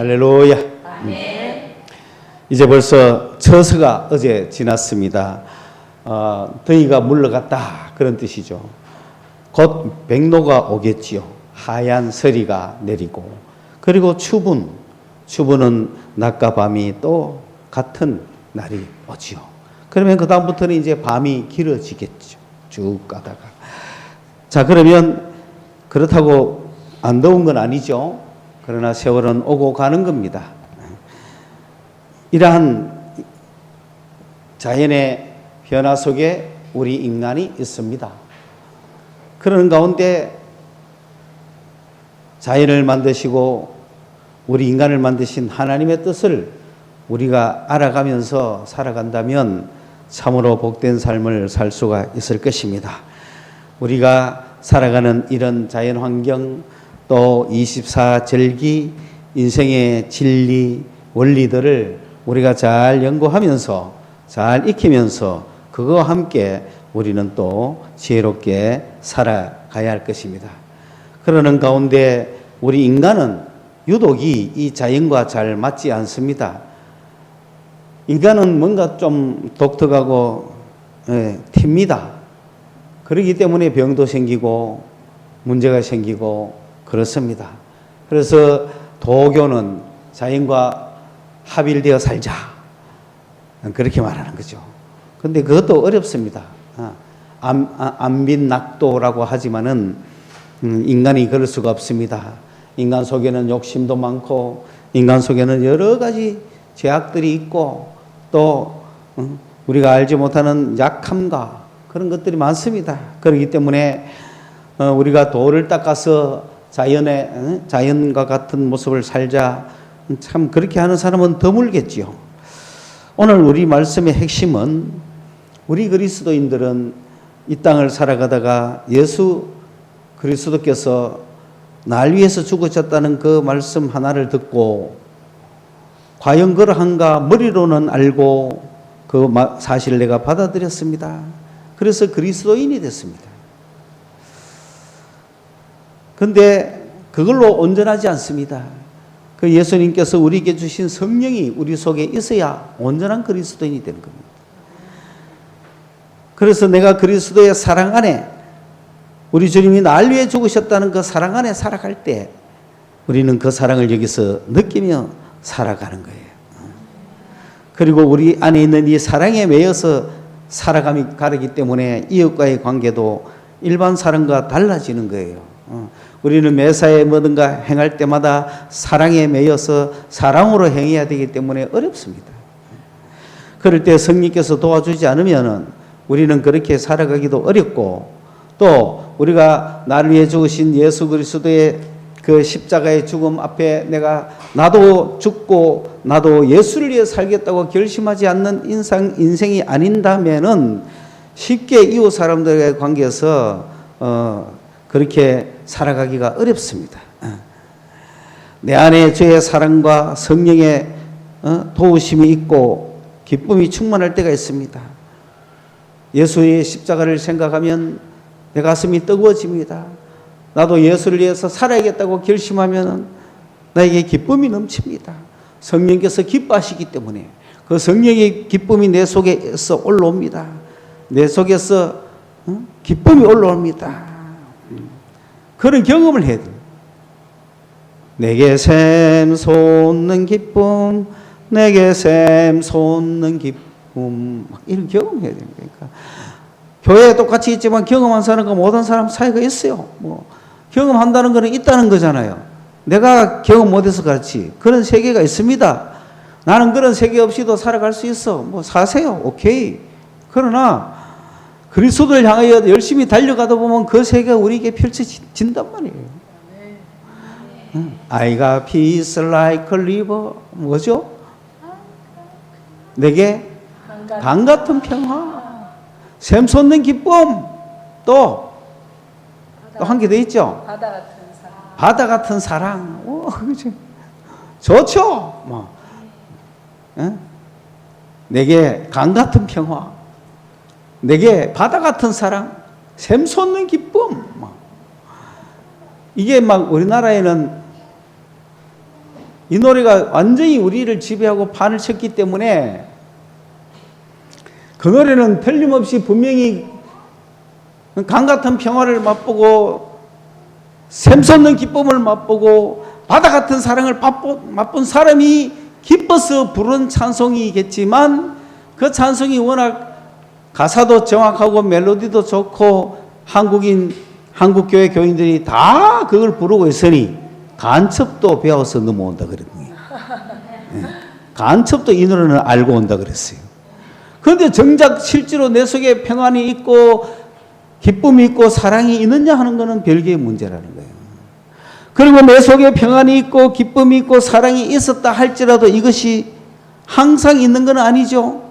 할렐루야. 이제 벌써 처서가 어제 지났습니다. 더위가 물러갔다 그런 뜻이죠. 곧 백로가 오겠지요. 하얀 서리가 내리고 그리고 추분은 낮과 밤이 또 같은 날이 오지요. 그러면 그 다음부터는 이제 밤이 길어지겠죠. 쭉 가다가. 자, 그러면 그렇다고 안 더운 건 아니죠. 그러나 세월은 오고 가는 겁니다. 이러한 자연의 변화 속에 우리 인간이 있습니다. 그런 가운데 자연을 만드시고 우리 인간을 만드신 하나님의 뜻을 우리가 알아가면서 살아간다면 참으로 복된 삶을 살 수가 있을 것입니다. 우리가 살아가는 이런 자연 환경 또 24절기 인생의 진리 원리들을 우리가 잘 연구하면서 잘 익히면서 그거와 함께 우리는 또 지혜롭게 살아가야 할 것입니다. 그러는 가운데 우리 인간은 유독이 이 자연과 잘 맞지 않습니다. 인간은 뭔가 좀 독특하고 튑니다. 그렇기 때문에 병도 생기고 문제가 생기고 그렇습니다. 그래서 도교는 자연과 합일되어 살자 그렇게 말하는 거죠. 그런데 그것도 어렵습니다. 안빈낙도라고 하지만은 인간이 그럴 수가 없습니다. 인간 속에는 욕심도 많고 인간 속에는 여러 가지 죄악들이 있고 또 우리가 알지 못하는 약함과 그런 것들이 많습니다. 그렇기 때문에 우리가 도를 닦아서 자연과 같은 모습을 살자 참 그렇게 하는 사람은 드물겠지요. 오늘 우리 말씀의 핵심은 우리 그리스도인들은 이 땅을 살아가다가 예수 그리스도께서 날 위해서 죽으셨다는 그 말씀 하나를 듣고 과연 그러한가 머리로는 알고 그 사실을 내가 받아들였습니다. 그래서 그리스도인이 됐습니다. 그런데 그걸로 온전하지 않습니다. 그 예수님께서 우리에게 주신 성령이 우리 속에 있어야 온전한 그리스도인이 되는 겁니다. 그래서 내가 그리스도의 사랑 안에 우리 주님이 날 위해 죽으셨다는 그 사랑 안에 살아갈 때 우리는 그 사랑을 여기서 느끼며 살아가는 거예요. 그리고 우리 안에 있는 이 사랑에 매여서 살아감이 가르기 때문에 이웃과의 관계도 일반 사람과 달라지는 거예요. 우리는 매사에 뭐든가 행할 때마다 사랑에 매여서 사랑으로 행해야 되기 때문에 어렵습니다. 그럴 때 성령께서 도와주지 않으면 우리는 그렇게 살아가기도 어렵고 또 우리가 나를 위해 죽으신 예수 그리스도의 그 십자가의 죽음 앞에 나도 죽고 나도 예수를 위해 살겠다고 결심하지 않는 인생이 아닌다면은 쉽게 이웃 사람들과의 관계에서 그렇게 살아가기가 어렵습니다. 내 안에 주의 사랑과 성령의 도우심이 있고 기쁨이 충만할 때가 있습니다. 예수의 십자가를 생각하면 내 가슴이 뜨거워집니다. 나도 예수를 위해서 살아야겠다고 결심하면 나에게 기쁨이 넘칩니다. 성령께서 기뻐하시기 때문에 그 성령의 기쁨이 내 속에서 올라옵니다. 내 속에서 기쁨이 올라옵니다. 그런 경험을 해야 돼요. 내게 샘솟는 기쁨, 내게 샘솟는 기쁨, 이런 경험을 해야 됩니다. 그러니까 교회에 똑같이 있지만 경험한 사람과 못한 사람 사이가 있어요. 경험한다는 것은 있다는 거잖아요. 내가 경험 못해서 그렇지. 그런 세계가 있습니다. 나는 그런 세계 없이도 살아갈 수 있어. 사세요. 오케이. 그러나 그리스도를 향하여 열심히 달려가다 보면 그 세계가 우리에게 펼쳐진단 말이에요. I got peace like a river. 뭐죠? 내게 강 같은 평화, 샘솟는 기쁨, 또 한 개 더 있죠? 바다 같은 사랑. 좋죠? 내게 강 같은 평화, 내게 바다 같은 사랑, 샘솟는 기쁨. 이게 막 우리나라에는 이 노래가 완전히 우리를 지배하고 판을 쳤기 때문에 그 노래는 틀림없이 분명히 강 같은 평화를 맛보고 샘솟는 기쁨을 맛보고 바다 같은 사랑을 맛본 사람이 기뻐서 부른 찬송이겠지만 그 찬송이 워낙 가사도 정확하고 멜로디도 좋고 한국교회 교인들이 다 그걸 부르고 있으니 간첩도 배워서 넘어온다 그랬거든요. 간첩도 이 노래는 알고 온다 그랬어요. 그런데 정작 실제로 내 속에 평안이 있고 기쁨이 있고 사랑이 있느냐 하는 것은 별개의 문제라는 거예요. 그리고 내 속에 평안이 있고 기쁨이 있고 사랑이 있었다 할지라도 이것이 항상 있는 건 아니죠.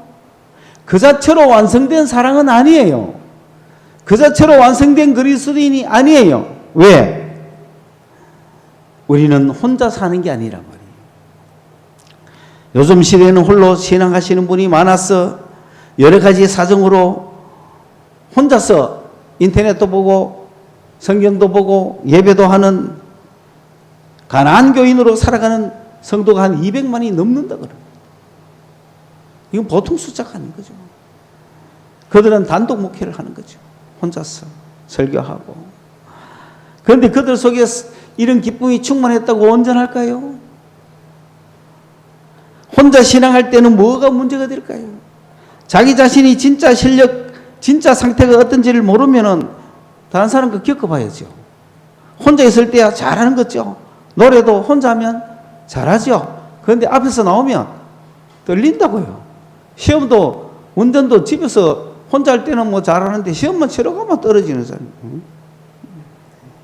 그 자체로 완성된 사랑은 아니에요. 그 자체로 완성된 그리스도인이 아니에요. 왜? 우리는 혼자 사는 게 아니란 말이에요. 요즘 시대에는 홀로 신앙하시는 분이 많아서 여러 가지 사정으로 혼자서 인터넷도 보고 성경도 보고 예배도 하는 가난한 교인으로 살아가는 성도가 한 200만이 넘는다 그래요. 이건 보통 숫자가 아닌 거죠. 그들은 단독 목회를 하는 거죠. 혼자서 설교하고. 그런데 그들 속에 이런 기쁨이 충만했다고 온전할까요? 혼자 신앙할 때는 뭐가 문제가 될까요? 자기 자신이 진짜 실력, 진짜 상태가 어떤지를 모르면은 다른 사람 거 겪어봐야죠. 혼자 있을 때야 잘하는 거죠. 노래도 혼자 하면 잘하죠. 그런데 앞에서 나오면 떨린다고요. 시험도, 운전도 집에서 혼자 할 때는 뭐 잘하는데 시험만 치러 가면 떨어지는 사람.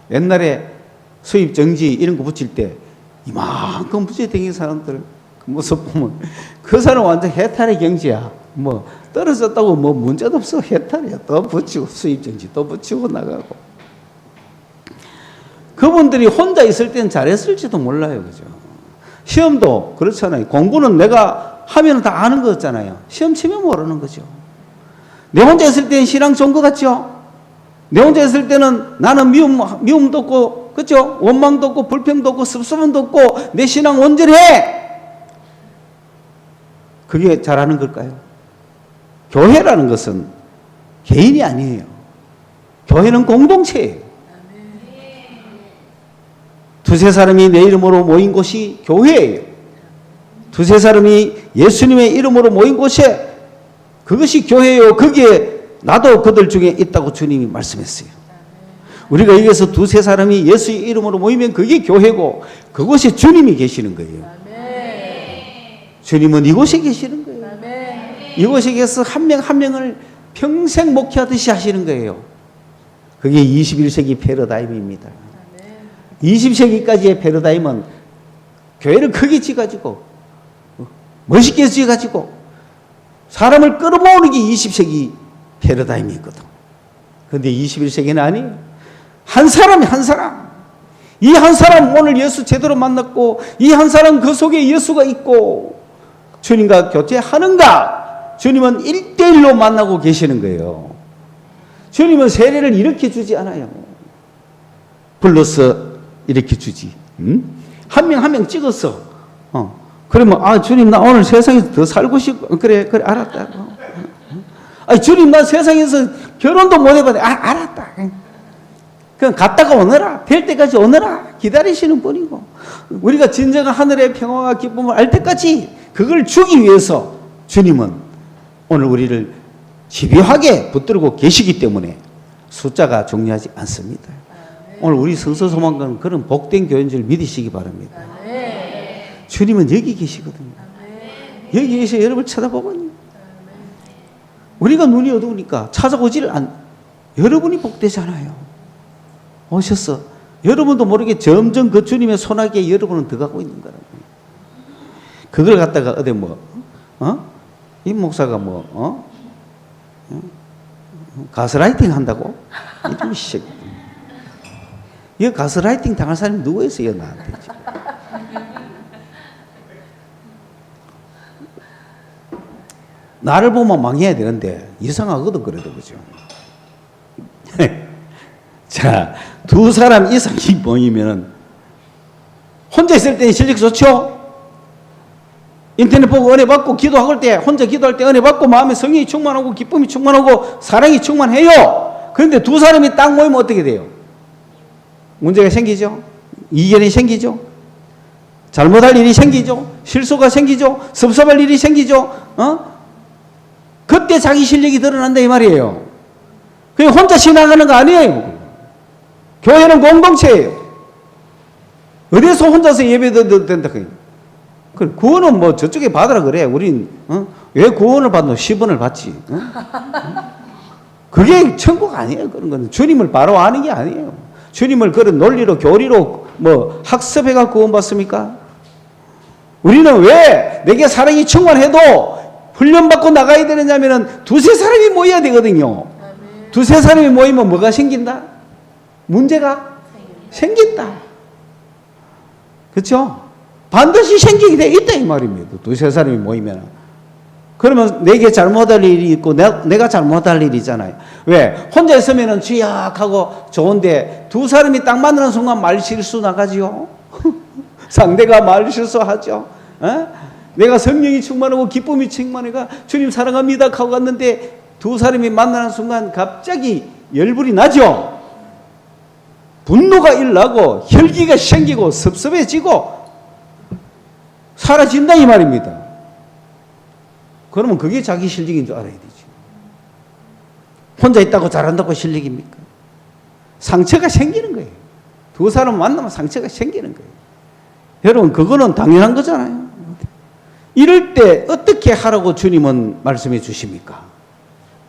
옛날에 수입 정지 이런 거 붙일 때 이만큼 붙여 댕긴 사람들 그 모습 보면 그 사람 완전 해탈의 경지야. 뭐 떨어졌다고 뭐 문제도 없어. 해탈이야. 또 붙이고 수입 정지 또 붙이고 나가고. 그분들이 혼자 있을 때는 잘했을지도 몰라요. 그죠? 시험도 그렇잖아요. 공부는 내가 하면 다 아는 거잖아요. 시험 치면 모르는 거죠. 내 혼자 있을 때는 신앙 좋은 것 같죠? 내 혼자 있을 때는 나는 미움도 없고, 그죠? 원망도 없고, 불평도 없고, 습습함도 없고, 내 신앙 온전해! 그게 잘하는 걸까요? 교회라는 것은 개인이 아니에요. 교회는 공동체예요. 두세 사람이 내 이름으로 모인 곳이 교회예요. 두세 사람이 예수님의 이름으로 모인 곳에 그것이 교회예요. 거기에 나도 그들 중에 있다고 주님이 말씀했어요. 우리가 여기서 두세 사람이 예수의 이름으로 모이면 그게 교회고 그곳에 주님이 계시는 거예요. 주님은 이곳에 계시는 거예요. 이곳에 계서 한 명 한 명을 평생 목회하듯이 하시는 거예요. 그게 21세기 패러다임입니다. 20세기까지의 패러다임은 교회를 크게 지어가지고 멋있게 지어가지고 사람을 끌어모으는 게 20세기 패러다임이거든. 그런데 21세기는 아니에요. 한 사람이 한 사람. 이 한 사람 오늘 예수 제대로 만났고 이 한 사람 그 속에 예수가 있고 주님과 교제하는가? 주님은 1대1로 만나고 계시는 거예요. 주님은 세례를 이렇게 주지 않아요. 불러서 이렇게 주지. 한 명 한 명 찍었어. 그러면 주님 나 오늘 세상에서 더 살고 싶고 그래 알았다. 주님 나 세상에서 결혼도 못 해봤네. 알았다. 그냥 갔다가 오너라. 될 때까지 오너라. 기다리시는 분이고 우리가 진정한 하늘의 평화와 기쁨을 알 때까지 그걸 주기 위해서 주님은 오늘 우리를 집요하게 붙들고 계시기 때문에 숫자가 중요하지 않습니다. 오늘 우리 성서소망가는 그런 복된 교회인 줄 믿으시기 바랍니다. 주님은 여기 계시거든요. 여기 계셔 여러분을 쳐다보거든요. 우리가 눈이 어두우니까 찾아오지를 여러분이 복되잖아요. 오셨어. 여러분도 모르게 점점 그 주님의 손아귀에 여러분은 들어가고 있는 거라고요. 그걸 갖다가 어디 이 목사가 가스라이팅 한다고? 이런 식. 이 가스라이팅 당할 사람이 누구 있어요, 나한테? 나를 보면 망해야 되는데 이상하거든 그래도 그죠? 자, 두 사람 이상이 모이면은 혼자 있을 때는 실력 좋죠? 인터넷 보고 은혜 받고 기도할 때, 혼자 기도할 때 은혜 받고 마음에 성령이 충만하고 기쁨이 충만하고 사랑이 충만해요. 그런데 두 사람이 딱 모이면 어떻게 돼요? 문제가 생기죠. 이견이 생기죠. 잘못할 일이 생기죠. 실수가 생기죠. 섭섭할 일이 생기죠. 그때 자기 실력이 드러난다 이 말이에요. 그게 혼자 지나가는 거 아니에요. 교회는 공동체예요. 어디서 혼자서 예배 드려도 된다. 구원은 뭐 저쪽에 받으라 그래. 우린 왜 구원을 받노? 10원을 받지. 그게 천국 아니에요. 그런 건 주님을 바로 아는 게 아니에요. 주님을 그런 논리로 교리로 뭐 학습해가 구원 받습니까? 우리는 왜 내게 사랑이 충만해도 훈련받고 나가야 되느냐면은 두세 사람이 모여야 되거든요. 두세 사람이 모이면 뭐가 생긴다? 문제가 생긴다. 그렇죠? 반드시 생기게 돼 있다 이 말입니다. 두세 사람이 모이면. 그러면 내게 잘못할 일이 있고 내가 잘못할 일이 있잖아요. 왜? 혼자 있으면은 취약하고 좋은데 두 사람이 딱 만나는 순간 말 실수 나가지요. 상대가 말 실수하죠. 내가 성령이 충만하고 기쁨이 충만해가 주님 사랑합니다 하고 갔는데 두 사람이 만나는 순간 갑자기 열불이 나죠. 분노가 일나고 혈기가 생기고 섭섭해지고 사라진다 이 말입니다. 그러면 그게 자기 실력인 줄 알아야 되지. 혼자 있다고 잘한다고 실력입니까? 상처가 생기는 거예요. 두 사람 만나면 상처가 생기는 거예요. 여러분 그거는 당연한 거잖아요. 이럴 때 어떻게 하라고 주님은 말씀해 주십니까?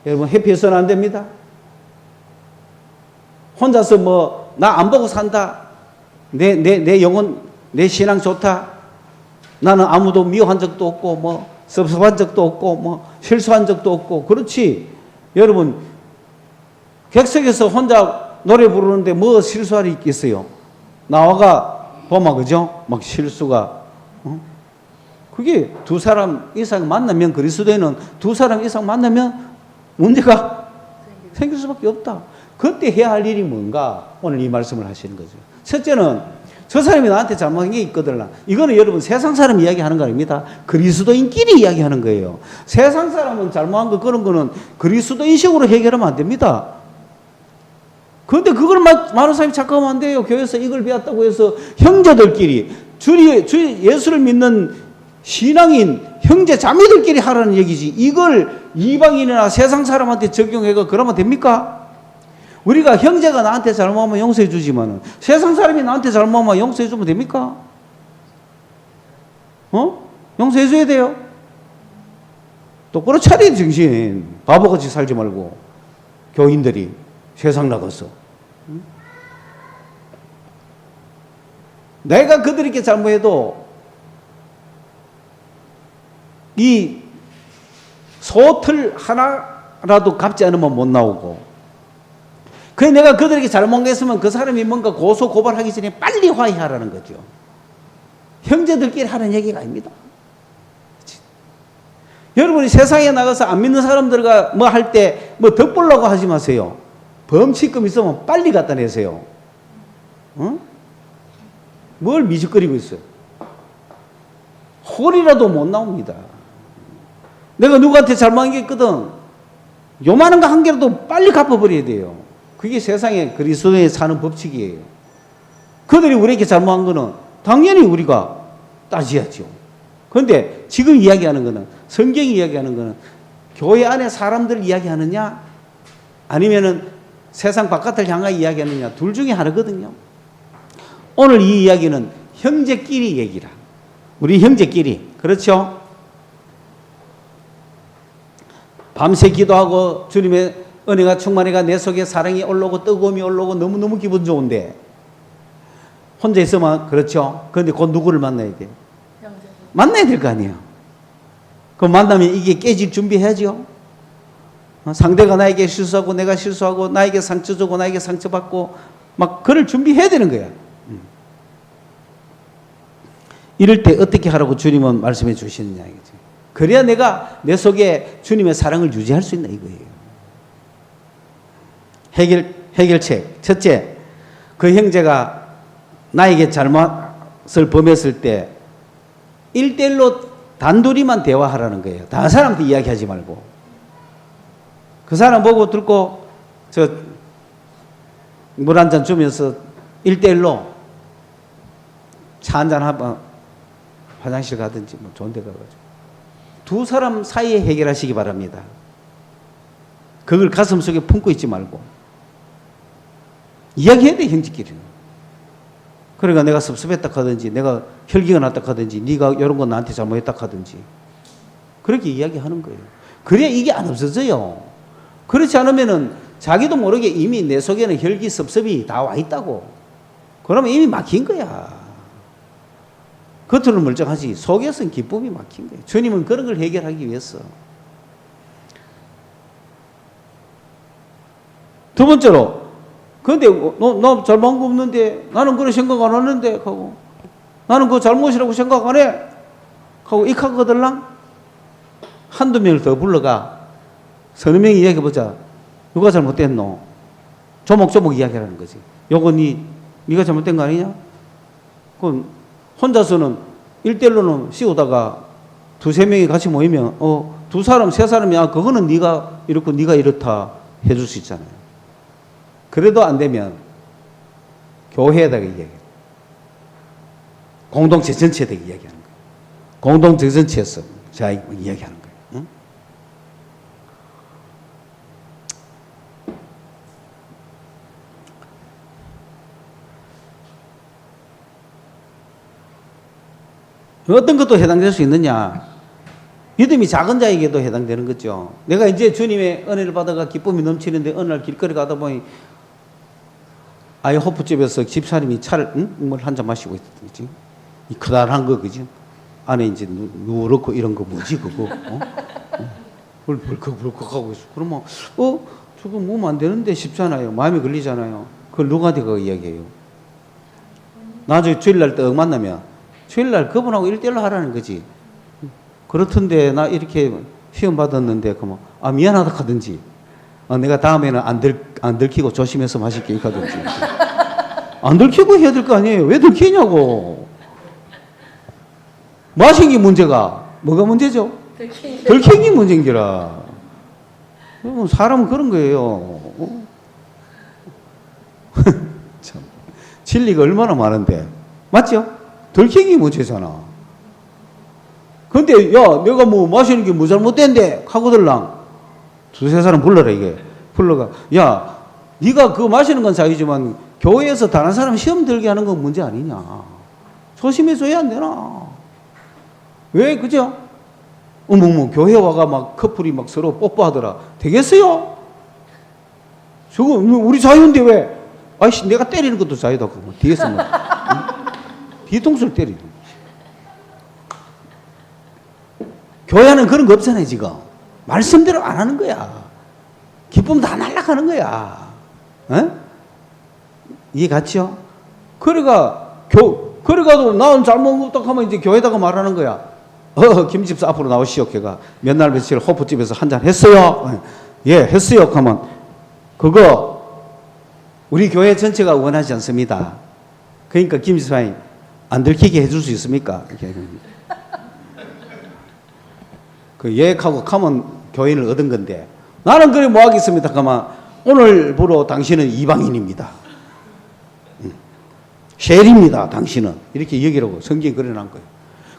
여러분 회피해서는 안 됩니다. 혼자서 뭐 나 안 보고 산다. 내 영혼 내 신앙 좋다. 나는 아무도 미워한 적도 없고 뭐 섭섭한 적도 없고 뭐 실수한 적도 없고 그렇지. 여러분 객석에서 혼자 노래 부르는데 뭐 실수할 일이 있겠어요? 나와가 보마 그죠? 막 실수가 그게 두 사람 이상 만나면 그리스도인은 두 사람 이상 만나면 문제가 생길 수밖에 없다. 그때 해야 할 일이 뭔가 오늘 이 말씀을 하시는 거죠. 첫째는 저 사람이 나한테 잘못한 게 있거든. 이거는 여러분 세상 사람 이야기하는 거 아닙니다. 그리스도인끼리 이야기하는 거예요. 세상 사람은 잘못한 거 그런 거는 그리스도인식으로 해결하면 안 됩니다. 그런데 그걸 많은 사람이 착각하면 안 돼요. 교회에서 이걸 배웠다고 해서 형제들끼리 예수를 믿는 신앙인 형제 자매들끼리 하라는 얘기지. 이걸 이방인이나 세상 사람한테 적용해가 그러면 됩니까? 우리가 형제가 나한테 잘못하면 용서해 주지만 세상 사람이 나한테 잘못하면 용서해 주면 됩니까? 용서해 줘야 돼요. 똑바로 차려 정신. 바보같이 살지 말고 교인들이 세상 나가서 내가 그들에게 잘못해도 이 소틀 하나라도 갚지 않으면 못 나오고 그래 내가 그들에게 잘못했으면 그 사람이 뭔가 고소 고발하기 전에 빨리 화해하라는 거죠. 형제들끼리 하는 얘기가 아닙니다. 그치? 여러분이 세상에 나가서 안 믿는 사람들과 뭐 할 때 뭐 덕보려고 하지 마세요. 범칙금 있으면 빨리 갖다 내세요. 뭘 미적거리고 있어요. 홀이라도 못 나옵니다. 내가 누구한테 잘못한 게 있거든. 요만한 거 한 개라도 빨리 갚아버려야 돼요. 그게 세상에 그리스도에 사는 법칙이에요. 그들이 우리에게 잘못한 거는 당연히 우리가 따져야죠. 그런데 지금 이야기하는 거는 성경이 이야기하는 거는 교회 안에 사람들 이야기하느냐 아니면은 세상 바깥을 향하여 이야기하느냐 둘 중에 하나거든요. 오늘 이 이야기는 형제끼리 얘기라. 우리 형제끼리. 그렇죠? 밤새 기도하고 주님의 은혜가 충만해가 내 속에 사랑이 올라오고 뜨거움이 올라오고 너무너무 기분 좋은데 혼자 있으면 그렇죠. 그런데 곧 누구를 만나야 돼요? 만나야 될 거 아니에요. 그럼 만나면 이게 깨질 준비해야죠. 상대가 나에게 실수하고 내가 실수하고 나에게 상처 주고 나에게 상처받고 막 그럴 준비해야 되는 거야. 이럴 때 어떻게 하라고 주님은 말씀해 주시느냐 이거지. 그래야 내가 내 속에 주님의 사랑을 유지할 수 있나 이거예요. 해결책. 첫째, 그 형제가 나에게 잘못을 범했을 때 1대1로 단둘이만 대화하라는 거예요. 다른 사람한테 이야기하지 말고. 그 사람 보고 듣고 저 물 한 잔 주면서 1대1로 차 한 잔 하면 화장실 가든지 뭐 좋은 데 가가지고 두 사람 사이에 해결하시기 바랍니다. 그걸 가슴속에 품고 있지 말고 이야기해야 돼, 형제끼리는. 그러니까 내가 섭섭했다 하든지 내가 혈기가 났다 하든지 네가 이런 거 나한테 잘못했다 하든지 그렇게 이야기하는 거예요. 그래야 이게 안 없어져요. 그렇지 않으면은 자기도 모르게 이미 내 속에는 혈기 섭섭이 다 와 있다고. 그러면 이미 막힌 거야. 겉으로는 멀쩡하지 속에서는 기쁨이 막힌 거예요. 주님은 그런 걸 해결하기 위해서. 두 번째로, 근데 너 잘못한 거 없는데 나는 그런 생각 안 하는데 하고 나는 그거 잘못이라고 생각 안 해 하고 익하거들랑 한두 명을 더 불러가 서너 명이 이야기해보자. 누가 잘못됐노? 조목조목 이야기하라는 거지. 요거 네가 잘못된 거 아니냐? 그건 혼자서는 1대1로는 씌우다가 두세 명이 같이 모이면 두 사람 세 사람이 그거는 네가 이렇고 네가 이렇다 해줄 수 있잖아요. 그래도 안 되면 교회에다가 이야기해요. 공동체 전체에다가 이야기하는 거예요. 공동체 전체에서 제가 이야기하는 거예요. 응? 어떤 것도 해당될 수 있느냐? 믿음이 작은 자에게도 해당되는 거죠. 내가 이제 주님의 은혜를 받아가 기쁨이 넘치는데 어느 날 길거리 가다 보니 아예 호프집에서 집사님이 차를 물 한 잔 마시고 있었던 거지. 이 커다란 거 그지? 안에 이제 누렇고 이런 거 뭐지 그거? 벌컥벌컥하고 있어. 그러면 저거 먹으면 안 되는데 싶잖아요. 마음이 걸리잖아요. 그걸 누구한테 그거 이야기해요? 나중에 주일날 떡 만나면 주일날 그분하고 1대1로 하라는 거지. 그렇던데 나 이렇게 시험 받았는데 그러면 미안하다 하든지 내가 다음에는 안 들키고 조심해서 마실게 하든지. 안 들키고 해야 될 거 아니에요. 왜 들키냐고. 마신 게 문제가 뭐가 문제죠? 들킨 게 문제인기라. 사람은 그런 거예요. 참 진리가 얼마나 많은데 맞죠? 들킨 게 문제잖아. 근데 내가 뭐 마시는 게 뭐 잘못된데 하고들랑 두세 사람 불러라 이게. 불러가 네가 그거 마시는 건 자유지만 교회에서 다른 사람 시험 들게 하는 건 문제 아니냐. 조심해줘야 안 되나. 왜 그죠? 교회 와가 막 커플이 막 서로 뽀뽀하더라. 되겠어요? 저거 우리 자유인데 왜? 아이씨 내가 때리는 것도 자유다. 그거 뒤에서 뭐 뒤통수를 때리는. 교회는 그런 거 없잖아요 지금. 말씀대로 안 하는 거야. 기쁨 다 날아가는 거야. 이해 갔죠? 그래가도 나는 잘못했다 하면 이제 교회다가 말하는 거야. 김 집사 앞으로 나오시오. 걔가 몇 날 며칠 호프집에서 한잔 했어요. 예, 했어요. 하면 그거 우리 교회 전체가 원하지 않습니다. 그러니까 김 집사님 안 들키게 해줄 수 있습니까? 그 예약하고 가면 교인을 얻은 건데 나는 그래 뭐 하겠습니다. 가만 오늘부로 당신은 이방인입니다. 쉘입니다. 당신은 이렇게 얘기라고 성경에 그려놓은 거예요.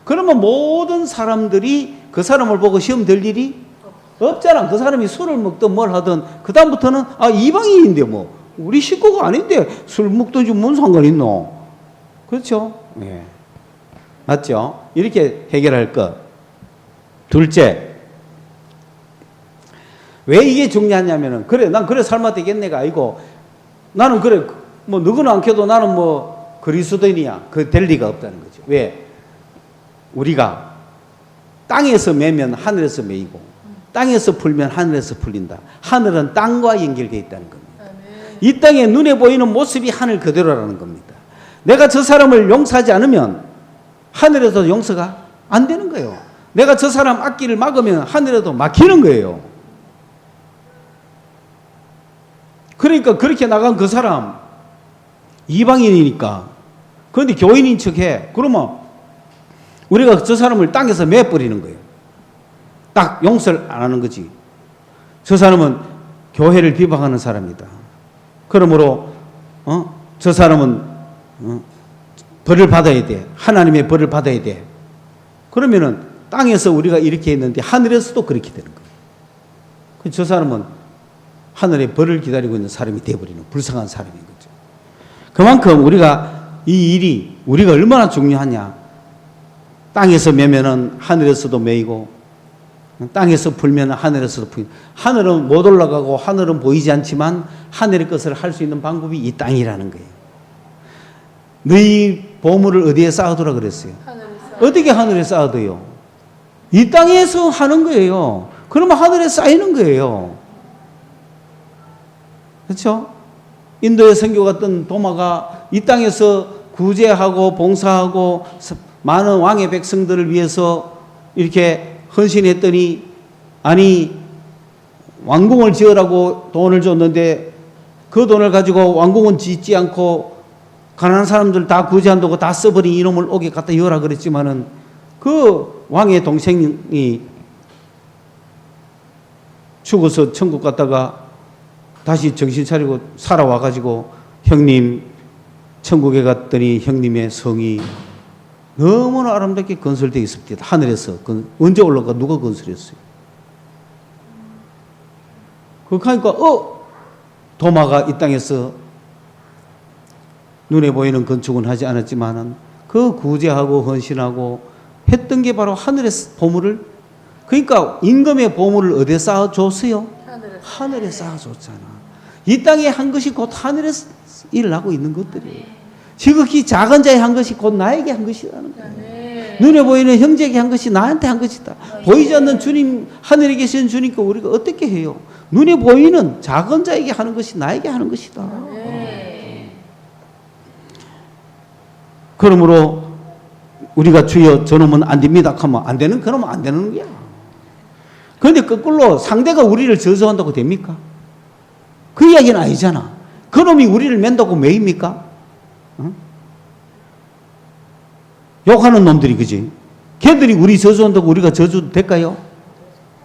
그러면 모든 사람들이 그 사람을 보고 시험 들 일이 없잖아. 그 사람이 술을 먹든 뭘 하든 그 다음부터는 이방인인데 뭐 우리 식구가 아닌데 술 먹든지 뭔 상관 있노? 그렇죠? 예. 맞죠? 이렇게 해결할 것. 둘째, 왜 이게 중요하냐면은, 난 그래 삶아 되겠네가 아니고, 나는 그래, 뭐, 누구는 않게도 나는 뭐, 그리스도인이야. 될 리가 없다는 거죠. 왜? 우리가 땅에서 매면 하늘에서 매이고, 땅에서 풀면 하늘에서 풀린다. 하늘은 땅과 연결되어 있다는 겁니다. 이 땅에 눈에 보이는 모습이 하늘 그대로라는 겁니다. 내가 저 사람을 용서하지 않으면, 하늘에서 용서가 안 되는 거예요. 내가 저 사람 앞길을 막으면 하늘에도 막히는 거예요. 그러니까 그렇게 나간 그 사람 이방인이니까 그런데 교인인 척해. 그러면 우리가 저 사람을 땅에서 매버리는 거예요. 딱 용서를 안 하는 거지. 저 사람은 교회를 비방하는 사람이다. 그러므로 저 사람은 벌을 받아야 돼. 하나님의 벌을 받아야 돼. 그러면은 땅에서 우리가 이렇게 했는데 하늘에서도 그렇게 되는 거예요. 저 사람은 하늘의 벌을 기다리고 있는 사람이 되어버리는 불쌍한 사람인 거죠. 그만큼 우리가 이 일이 우리가 얼마나 중요하냐. 땅에서 매면은 하늘에서도 매이고 땅에서 풀면 하늘에서도 풀고 하늘은 못 올라가고 하늘은 보이지 않지만 하늘의 것을 할 수 있는 방법이 이 땅이라는 거예요. 너희 보물을 어디에 쌓아두라 그랬어요? 어떻게 하늘에 쌓아둬요? 이 땅에서 하는 거예요. 그러면 하늘에 쌓이는 거예요. 그렇죠? 인도에 선교 갔던 도마가 이 땅에서 구제하고 봉사하고 많은 왕의 백성들을 위해서 이렇게 헌신했더니 아니 왕궁을 지으라고 돈을 줬는데 그 돈을 가지고 왕궁은 짓지 않고 가난한 사람들 다 구제한다고 다 써버린 이놈을 옥에 갖다 이어라 그랬지만은 그 왕의 동생이 죽어서 천국 갔다가 다시 정신 차리고 살아와가지고 형님 천국에 갔더니 형님의 성이 너무나 아름답게 건설되어 있습니다. 하늘에서. 언제 올라가 누가 건설했어요? 그렇게 하니까 도마가 이 땅에서 눈에 보이는 건축은 하지 않았지만은 그 구제하고 헌신하고 했던 게 바로 하늘의 보물을 그러니까 임금의 보물을 어디에 쌓아줬어요? 하늘에 쌓아줬잖아. 이 땅에 한 것이 곧 하늘에서 일을 하고 있는 것들이에요. 지극히 작은 자의 한 것이 곧 나에게 한 것이라는 거예요. 눈에 보이는 형제에게 한 것이 나한테 한 것이다. 보이지 않는 주님, 하늘에 계신 주님께 우리가 어떻게 해요? 눈에 보이는 작은 자에게 하는 것이 나에게 하는 것이다. 그러므로 우리가 주여 저놈은 안 됩니다 하면 안 되는 그러면 안 되는 거야. 그런데 거꾸로 상대가 우리를 저주한다고 됩니까? 그 이야기는 아니잖아. 그놈이 우리를 맨다고 매입니까? 욕하는 놈들이 그지? 걔들이 우리 저주한다고 우리가 저주 될까요?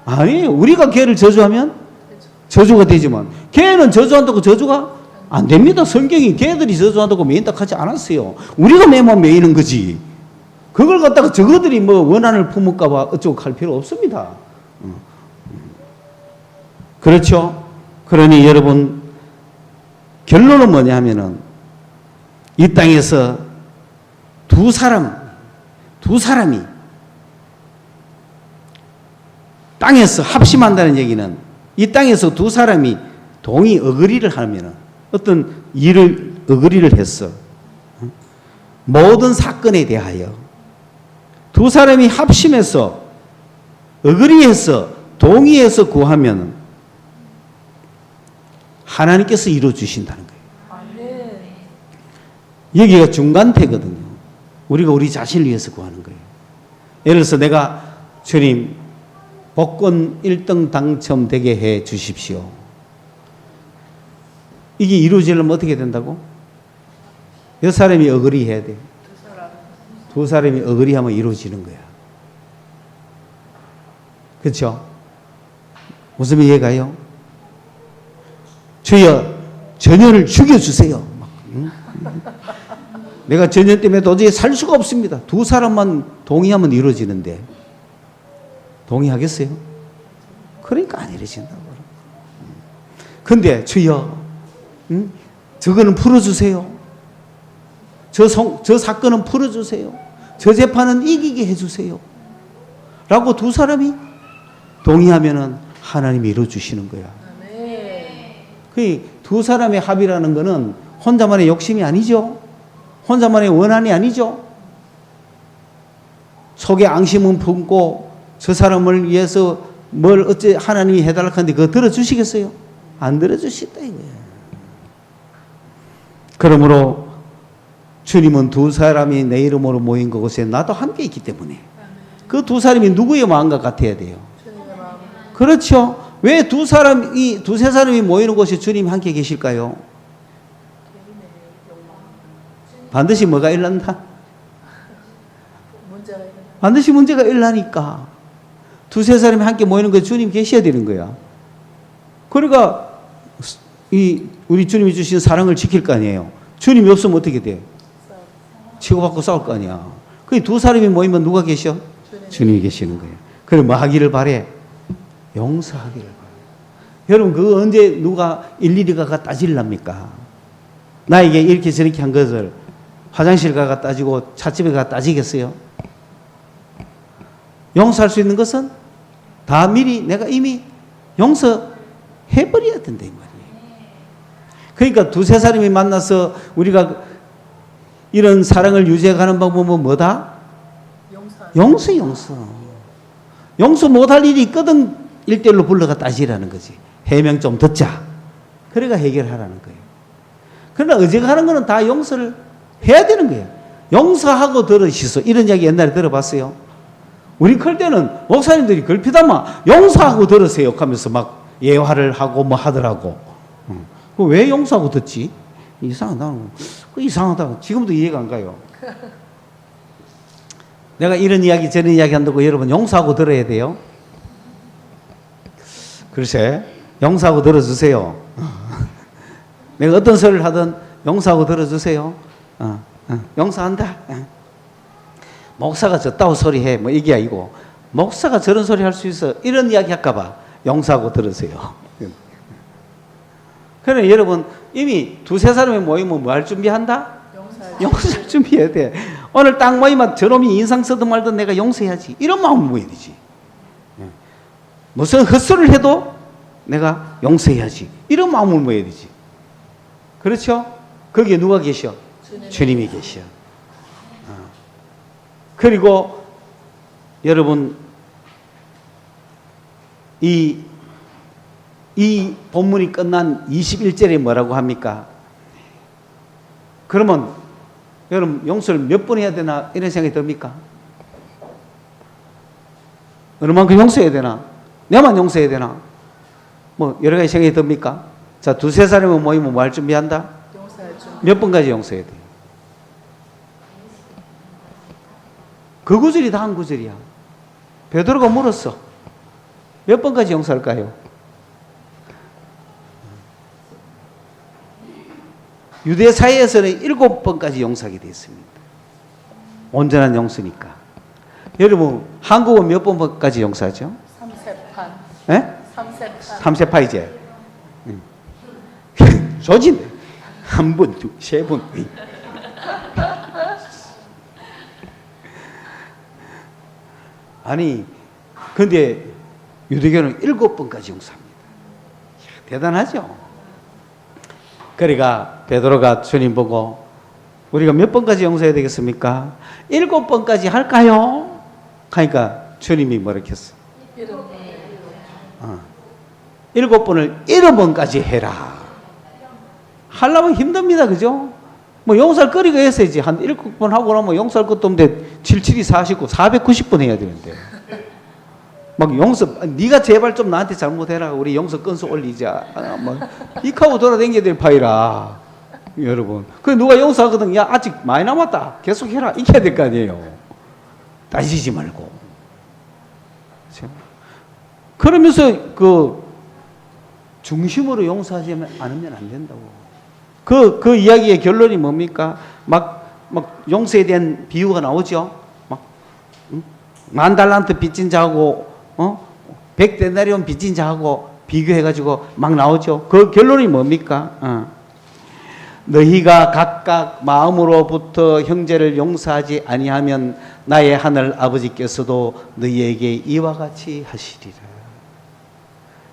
아니에요. 우리가 걔를 저주하면 저주가 되지만 걔는 저주한다고 저주가 안 됩니다. 성경이 걔들이 저주한다고 매인다 하지 않았어요. 우리가 매면 매이는 거지. 그걸 갖다가 저거들이 뭐 원한을 품을까봐 어쩌고 할 필요 없습니다. 그렇죠? 그러니 여러분 결론은 뭐냐 하면은 이 땅에서 두 사람이 땅에서 합심한다는 얘기는 이 땅에서 두 사람이 동의 어그리를 하면은 어떤 일을 어그리를 했어. 모든 사건에 대하여 두 사람이 합심해서 어그리해서 동의해서 구하면 하나님께서 이루어 주신다는 거예요. 여기가 중간태거든요. 우리가 우리 자신을 위해서 구하는 거예요. 예를 들어서 내가 주님 복권 1등 당첨되게 해 주십시오. 이게 이루어지려면 어떻게 된다고? 몇 사람이 어그리 해야 돼? 두 사람이 어그리하면 이루어지는 거야. 그렇죠? 무슨 이해가요? 주여 전혀를 죽여주세요. 내가 전혀 때문에 도저히 살 수가 없습니다. 두 사람만 동의하면 이루어지는데 동의하겠어요? 그러니까 안 이루어진다고. 근데 주여 저거는 풀어주세요. 저 사건은 풀어주세요. 저 재판은 이기게 해주세요. 라고 두 사람이 동의하면은 하나님이 이루어주시는 거야. 그 두 사람의 합의라는 거는 혼자만의 욕심이 아니죠. 혼자만의 원한이 아니죠. 속에 앙심은 품고 저 사람을 위해서 뭘 어째 하나님이 해달라고 하는데 그거 들어주시겠어요? 안 들어주시다 이거예요. 그러므로 주님은 두 사람이 내 이름으로 모인 그곳에 나도 함께 있기 때문에 그 두 사람이 누구의 마음과 같아야 돼요? 그렇죠. 왜 두세 사람이 모이는 곳에 주님이 함께 계실까요? 반드시 뭐가 일어난다? 반드시 문제가 일어나니까 두세 사람이 함께 모이는 거에 주님 계셔야 되는 거야. 그러니까 우리 주님이 주신 사랑을 지킬 거 아니에요. 주님이 없으면 어떻게 돼? 치고받고 싸울 거 아니야. 그 두 사람이 모이면 누가 계셔? 주님이 계시는 거예요. 그럼 뭐 하기를 바래? 용서하기를 바래. 여러분 그거 언제 누가 일일이 가가 따질랍니까? 나에게 이렇게 저렇게 한 것을 화장실 가가 따지고 찻집에 가가 따지겠어요? 용서할 수 있는 것은 다 미리 내가 이미 용서해버려야 된다 이 말이에요. 그러니까 두세 사람이 만나서 우리가 이런 사랑을 유지해가는 방법은 뭐다? 용서. 용서 못할 일이 있거든 1대1로 불러가 따지라는 거지. 해명 좀 듣자. 그래가 해결하라는 거예요. 그러나 어제가는 거는 다 용서를 해야 되는 거예요. 용서하고 들으시소. 이런 이야기 옛날에 들어봤어요. 우리 클 때는 목사님들이 걸피다마 용서하고 들으세요 하면서 막 예화를 하고 뭐 하더라고. 왜 용서하고 듣지? 이상하다. 이상하다. 지금도 이해가 안 가요. 내가 이런 이야기 저런 이야기 한다고 여러분 용서하고 들어야 돼요? 글쎄 용서하고 들어주세요. 내가 어떤 소리를 하든 용서하고 들어주세요. 용서한다. 목사가 저따오 소리 해. 뭐 이게 아니고 목사가 저런 소리 할 수 있어. 이런 이야기 할까봐 용서하고 들으세요. 그래 여러분 이미 두세 사람이 모이면 뭐 할 준비한다? 용서할 준비해야 돼. 오늘 딱 모이면 저놈이 인상 쓰든 말든 내가 용서해야지. 이런 마음을 모여야 되지. 무슨 헛소리를 해도 내가 용서해야지. 이런 마음을 모여야 되지. 그렇죠? 거기에 누가 계셔? 주님이 계셔. 그리고 여러분 이 본문이 끝난 21절에 뭐라고 합니까? 그러면 여러분 용서를 몇 번 해야 되나 이런 생각이 듭니까? 어느 만큼 용서해야 되나? 내만 용서해야 되나? 뭐 여러 가지 생각이 듭니까? 자, 두세 사람이 모이면 뭐 할 준비한다? 몇 번까지 용서해야 돼? 그 구절이 다 한 구절이야. 베드로가 물었어. 몇 번까지 용서할까요? 유대 사회에서는 7번까지 용서하게 되어 있습니다. 온전한 용서니까. 여러분 한국은 몇 번까지 용서하죠? 3세판. 네? 3세판. 3세파이제. 조진 한 번, 두, 세 번. 아니 근데 유대교는 7번까지 용서합니다. 대단하죠? 그러니까 베드로가 주님 보고 우리가 몇 번까지 용서해야 되겠습니까? 7번까지 할까요? 하니까 주님이 뭐라 했어? 7번을 7번까지 해라. 하려면 힘듭니다. 그죠? 뭐 용서할 거리가 있어야지. 한 7번 하고 나면 용서할 것도 없는데 77이 49, 490번 해야 되는데. 막 용서, 네가 제발 좀 나한테 잘못해라. 우리 용서 건수 올리자. 이카고 돌아다녀야 될 파이라. 여러분. 그 누가 용서하거든. 야, 아직 많이 남았다. 계속 해라. 이렇게 해야 될 거 아니에요. 따지지 말고. 그렇죠? 그러면서 그 중심으로 용서하지 않으면 안 된다고. 그 이야기의 결론이 뭡니까? 막 용서에 대한 비유가 나오죠. 막, 10,000달란트 빚진 자하고, 100데나리온 빚진 자하고 비교해가지고 막 나오죠. 그 결론이 뭡니까? 너희가 각각 마음으로부터 형제를 용서하지 아니하면 나의 하늘 아버지께서도 너희에게 이와 같이 하시리라.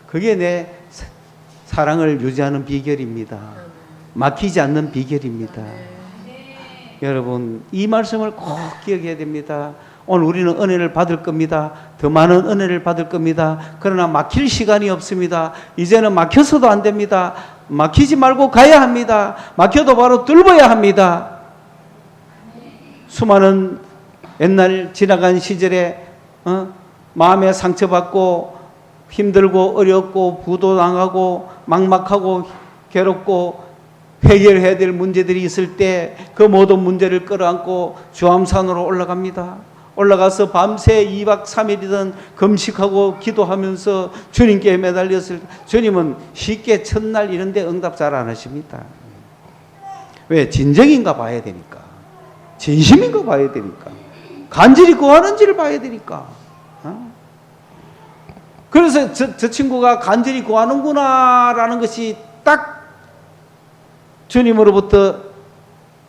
그게 내 사랑을 유지하는 비결입니다. 막히지 않는 비결입니다. 여러분 이 말씀을 꼭 기억해야 됩니다. 오늘 우리는 은혜를 받을 겁니다. 더 많은 은혜를 받을 겁니다. 그러나 막힐 시간이 없습니다. 이제는 막혀서도 안 됩니다. 막히지 말고 가야 합니다. 막혀도 바로 뚫어야 합니다. 수많은 옛날 지나간 시절에 마음에 상처받고 힘들고 어렵고 부도당하고 막막하고 괴롭고 해결해야 될 문제들이 있을 때 그 모든 문제를 끌어안고 주암산으로 올라갑니다. 올라가서 밤새 2박 3일이든 금식하고 기도하면서 주님께 매달렸을 때 주님은 쉽게 첫날 이런데 응답 잘 안 하십니다. 왜? 진정인가 봐야 되니까. 진심인가 봐야 되니까. 간절히 구하는지를 봐야 되니까. 그래서 저 친구가 간절히 구하는구나라는 것이 딱 주님으로부터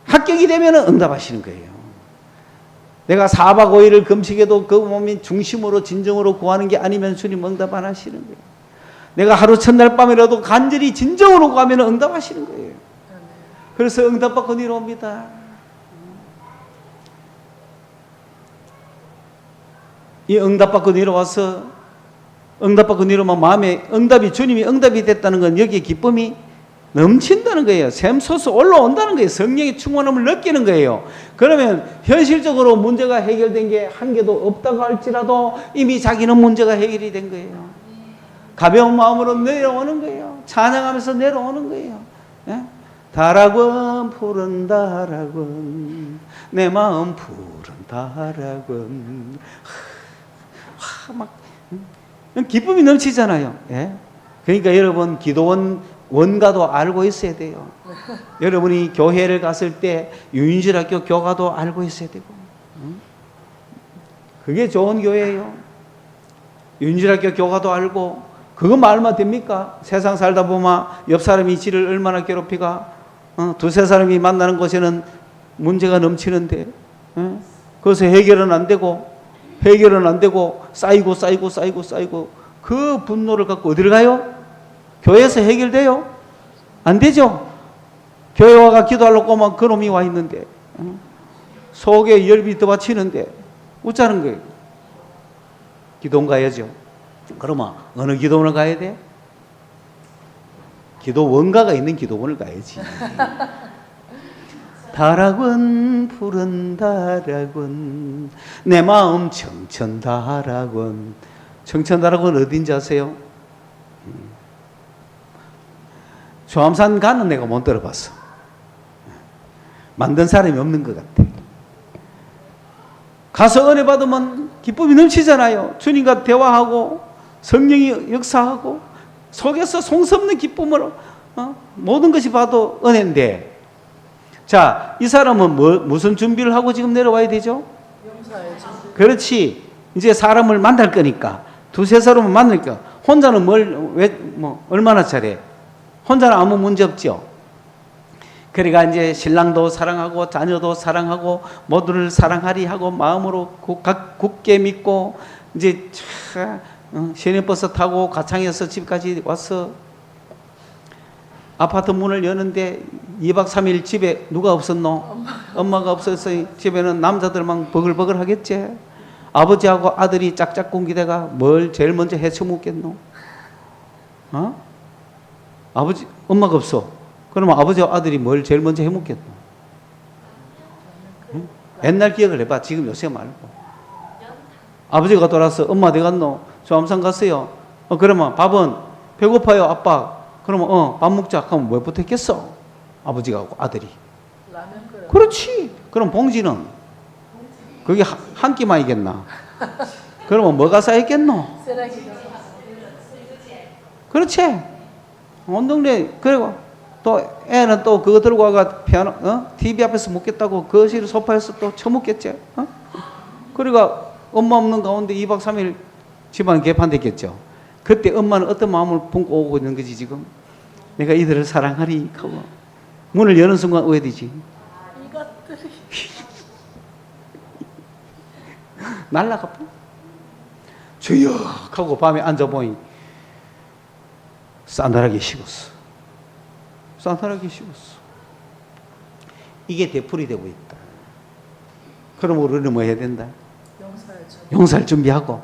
합격이 되면 응답하시는 거예요. 내가 4박 5일을 금식해도 그 몸이 중심으로 진정으로 구하는 게 아니면 주님 응답 안 하시는 거예요. 내가 하루 첫날 밤이라도 간절히 진정으로 구하면 응답하시는 거예요. 그래서 응답받고 내려옵니다. 이 응답받고 내려와서 응답받고 내려오면 마음에 응답이 주님이 응답이 됐다는 건 여기에 기쁨이 넘친다는 거예요. 샘솟아 올라온다는 거예요. 성령의 충만함을 느끼는 거예요. 그러면 현실적으로 문제가 해결된 게 한 개도 없다고 할지라도 이미 자기는 문제가 해결이 된 거예요. 가벼운 마음으로 내려오는 거예요. 찬양하면서 내려오는 거예요. 예? 다락원 푸른 다락원 내 마음 푸른 다락원 막 기쁨이 넘치잖아요. 예? 그러니까 여러분 기도원 원가도 알고 있어야 돼요. 여러분이 교회를 갔을 때 유인실학교 교가도 알고 있어야 되고 그게 좋은 교회예요. 유인실학교 교가도 알고 그거 말만 됩니까? 세상 살다 보면 옆 사람이 지를 얼마나 괴롭히가 두세 사람이 만나는 곳에는 문제가 넘치는데 그것을 해결은 안 되고 쌓이고 그 분노를 갖고 어디를 가요? 교회에서 해결돼요? 안 되죠? 교회 와가 기도하려고 하면 그놈이 와 있는데 속에 열이 더 받치는데 웃자는 거예요. 기도원 가야죠. 그러면 어느 기도원을 가야 돼? 기도원가가 있는 기도원을 가야지. 다락원 푸른 다락원 내 마음 청천다락원. 청천다락원 어딘지 아세요? 조암산 가는 내가 못 들어봤어. 만든 사람이 없는 것 같아. 가서 은혜 받으면 기쁨이 넘치잖아요. 주님과 대화하고 성령이 역사하고 속에서 송섭는 기쁨으로 모든 것이 봐도 은혜인데 자, 이 사람은 무슨 준비를 하고 지금 내려와야 되죠? 그렇지. 이제 사람을 만날 거니까 두세 사람을 만나니까 혼자는 얼마나 잘해? 혼자는 아무 문제 없죠. 그러니까 이제 신랑도 사랑하고 자녀도 사랑하고 모두를 사랑하리 하고 마음으로 굳게 믿고 이제 시내버스 타고 가창에서 집까지 와서 아파트 문을 여는데 2박 3일 집에 누가 없었노? 엄마가 없어서 집에는 남자들만 버글버글 하겠지. 아버지하고 아들이 짝짝꿍기대가 뭘 제일 먼저 해쳐먹겠노? 아버지, 엄마가 없어. 그러면 아버지와 아들이 뭘 제일 먼저 해먹겠노? 응? 옛날 기억을 해봐. 지금 요새 말고. 아버지가 돌아서 엄마 어디 갔노? 조암산 갔어요. 그러면 밥은 배고파요 아빠. 그러면 밥 먹자 하면 왜 붙었겠어? 아버지가 하고 아들이. 그렇지. 그럼 봉지는? 그게 한 끼만이겠나? 그러면 뭐가 쌓였겠노? 그렇지. 온 동네 그리고 또 애는 또 그거 들고 와가 피아노 TV 앞에서 먹겠다고 거실 소파에서 또 처먹겠지. 그러니까 엄마 없는 가운데 2박 3일 집안 개판됐겠죠. 그때 엄마는 어떤 마음을 품고 오고 있는 거지 지금? 내가 이들을 사랑하리 하고 문을 여는 순간 오해되지. 이것들이 날라가 봐. 주여 하고 밤에 앉아보니 싸늘하게 식었어. 싸늘하게 식었어. 이게 되풀이 되고 있다. 그럼 우리는 뭐 해야 된다? 용서할 준비하고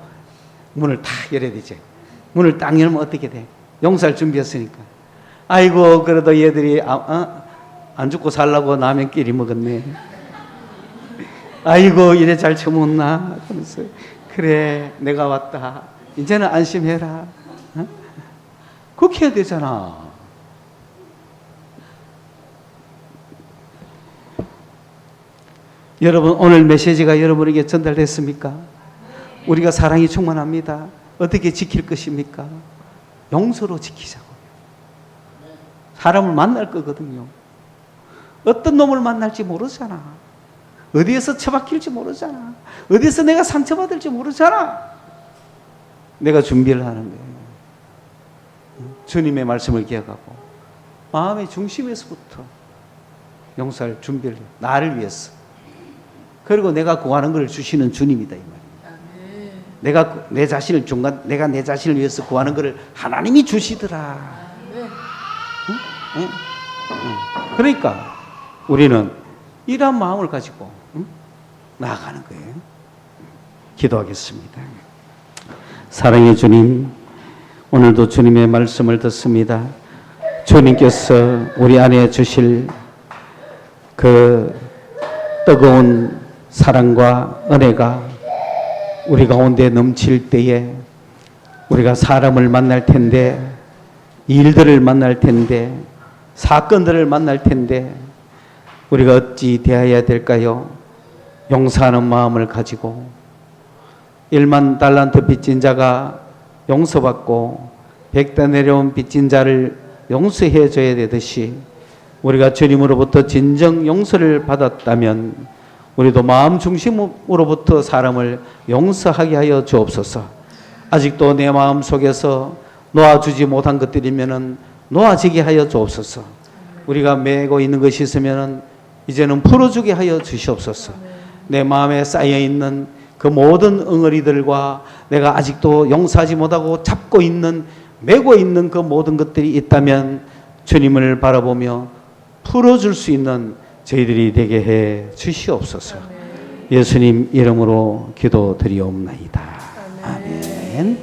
문을 탁 열어야 되지. 문을 딱 열면 어떻게 돼? 용서할 준비했으니까. 아이고 그래도 얘들이 안 죽고 살라고 라면끼리 먹었네. 아이고 이래 잘 처먹나? 그러면서 그래 내가 왔다. 이제는 안심해라. 그렇게 해야 되잖아. 여러분 오늘 메시지가 여러분에게 전달됐습니까? 우리가 사랑이 충만합니다. 어떻게 지킬 것입니까? 용서로 지키자고. 사람을 만날 거거든요. 어떤 놈을 만날지 모르잖아. 어디에서 처박힐지 모르잖아. 어디에서 내가 상처받을지 모르잖아. 내가 준비를 하는 거예요. 주님의 말씀을 기억하고 마음의 중심에서부터 용서할 준비를 해요. 나를 위해서. 그리고 내가 구하는 걸 주시는 주님이다 이 말이에요. 내가 내 자신을 위해서 구하는 것을 하나님이 주시더라. 응? 그러니까 우리는 이런 마음을 가지고 나아가는 거예요. 기도하겠습니다. 사랑의 주님, 오늘도 주님의 말씀을 듣습니다. 주님께서 우리 안에 주실 그 뜨거운 사랑과 은혜가 우리 가운데 넘칠 때에 우리가 사람을 만날 텐데, 일들을 만날 텐데, 사건들을 만날 텐데 우리가 어찌 대해야 될까요? 용서하는 마음을 가지고 1만 달란트 빚진 자가 용서받고 100대 내려온 빚진 자를 용서해 줘야 되듯이 우리가 주님으로부터 진정 용서를 받았다면 우리도 마음 중심으로부터 사람을 용서하게 하여 주옵소서. 아직도 내 마음 속에서 놓아주지 못한 것들이면은 놓아지게 하여 주옵소서. 우리가 메고 있는 것이 있으면은 이제는 풀어주게 하여 주시옵소서. 내 마음에 쌓여 있는 그 모든 응어리들과 내가 아직도 용서하지 못하고 잡고 있는, 메고 있는 그 모든 것들이 있다면 주님을 바라보며 풀어줄 수 있는 저희들이 되게 해 주시옵소서. 예수님 이름으로 기도드리옵나이다. 아멘.